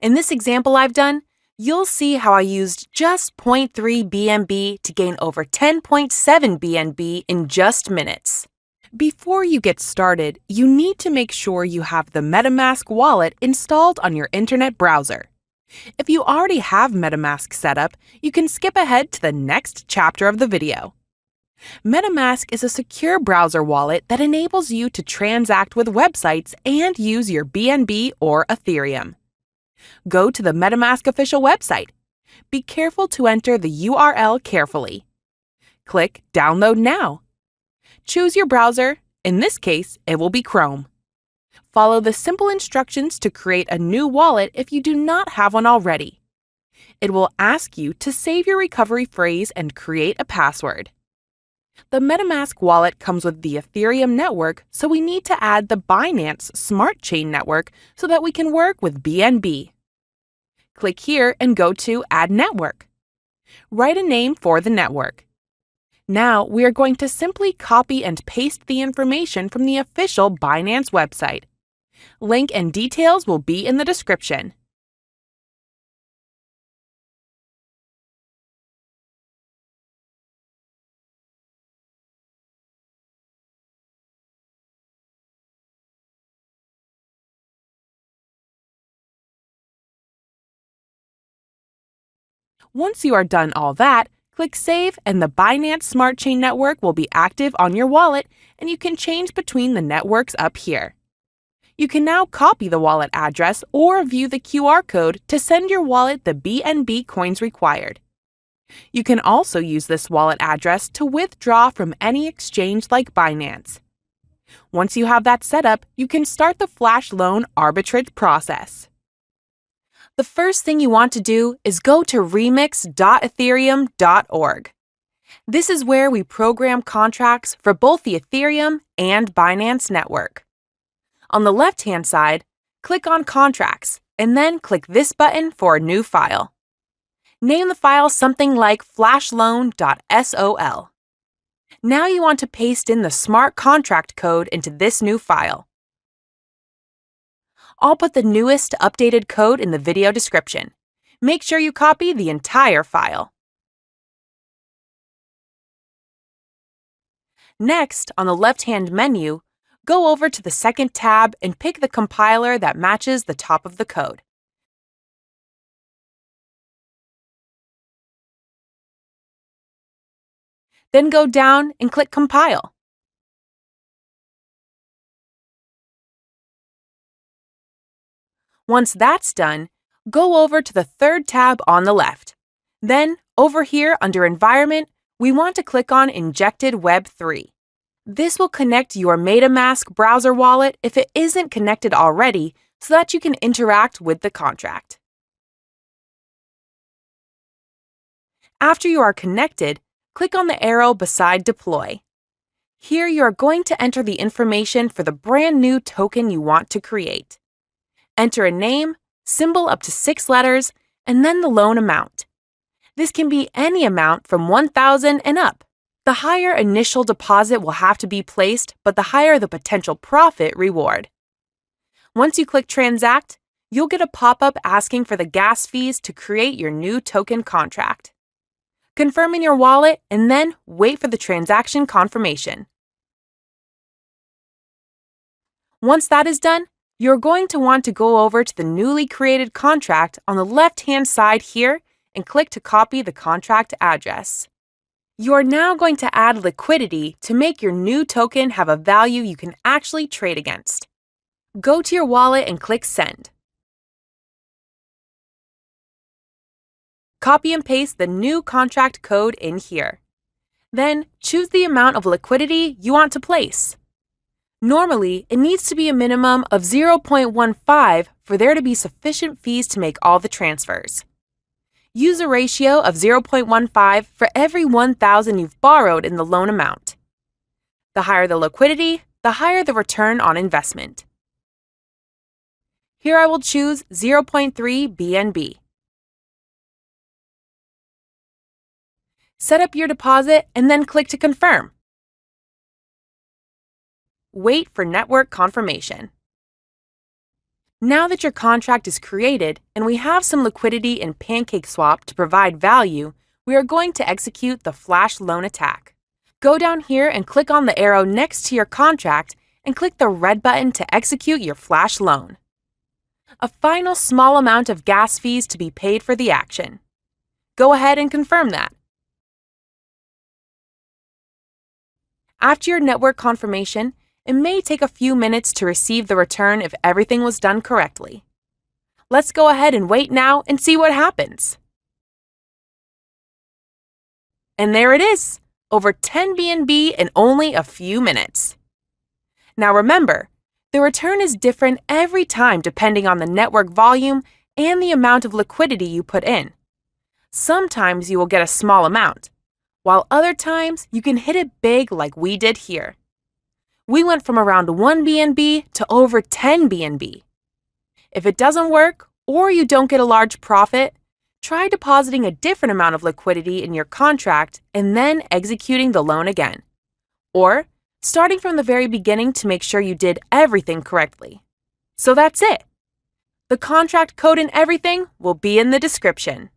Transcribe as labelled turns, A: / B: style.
A: In this example I've done, you'll see how I used just zero point 0.3 BNB to gain over 10.7 BNB in just minutes. Before you get started, you need to make sure you have the Metamask wallet installed on your internet browser. If you already have Metamask set up, you can skip ahead to the next chapter of the video. Metamask is a secure browser wallet that enables you to transact with websites and use your BNB or Ethereum. Go to the Metamask official website. Be careful to enter the URL carefully. Click Download Now. Choose your browser. In this case, it will be Chrome. Follow the simple instructions to create a new wallet if you do not have one already. It will ask you to save your recovery phrase and create a password. The Metamask wallet comes with the Ethereum network, so we need to add the Binance Smart Chain network so that we can work with BNB. Click here and go to Add Network. Write a name for the network. Now we are going to simply copy and paste the information from the official Binance website. Link and details will be in the description. Once you are done all that, click Save and the Binance Smart Chain network will be active on your wallet, and you can change between the networks up here. You can now copy the wallet address or view the QR code to send your wallet the BNB coins required. You can also use this wallet address to withdraw from any exchange like Binance. Once you have that set up, you can start the Flash Loan arbitrage process. The first thing you want to do is go to remix.ethereum.org. This is where we program contracts for both the Ethereum and Binance network. On the left-hand side, click on Contracts, and then click this button for a new file. Name the file something like flashloan.sol. Now you want to paste in the smart contract code into this new file. I'll put the newest updated code in the video description. Make sure you copy the entire file. Next, on the left-hand menu, go over to the second tab and pick the compiler that matches the top of the code. Then go down and click Compile. Once that's done, go over to the third tab on the left. Then, over here under Environment, we want to click on Injected Web 3. This will connect your Metamask browser wallet if it isn't connected already, so that you can interact with the contract. After you are connected, click on the arrow beside Deploy. Here you are going to enter the information for the brand new token you want to create. Enter a name, symbol up to 6 letters, and then the loan amount. This can be any amount from $1,000 and up. The higher initial deposit will have to be placed, but the higher the potential profit reward. Once you click Transact, you'll get a pop-up asking for the gas fees to create your new token contract. Confirm in your wallet and then wait for the transaction confirmation. Once that is done, you're going to want to go over to the newly created contract on the left-hand side here and click to copy the contract address. You are now going to add liquidity to make your new token have a value you can actually trade against. Go to your wallet and click Send. Copy and paste the new contract code in here. Then choose the amount of liquidity you want to place. Normally, it needs to be a minimum of 0.15 for there to be sufficient fees to make all the transfers. Use a ratio of 0.15 for every $1,000 you've borrowed in the loan amount. The higher the liquidity, the higher the return on investment. Here I will choose 0.3 BNB. Set up your deposit and then click to confirm. Wait for network confirmation. Now that your contract is created and we have some liquidity in PancakeSwap to provide value, we are going to execute the Flash Loan attack. Go down here and click on the arrow next to your contract and click the red button to execute your Flash Loan. A final small amount of gas fees to be paid for the action. Go ahead and confirm that. After your network confirmation, it may take a few minutes to receive the return if everything was done correctly. Let's go ahead and wait now and see what happens. And there it is, over 10 BNB in only a few minutes. Now remember, the return is different every time depending on the network volume and the amount of liquidity you put in. Sometimes you will get a small amount, while other times you can hit it big like we did here. We went from around 1 BNB to over 10 BNB. If it doesn't work or you don't get a large profit, try depositing a different amount of liquidity in your contract and then executing the loan again. Or starting from the very beginning to make sure you did everything correctly. So that's it. The contract code and everything will be in the description.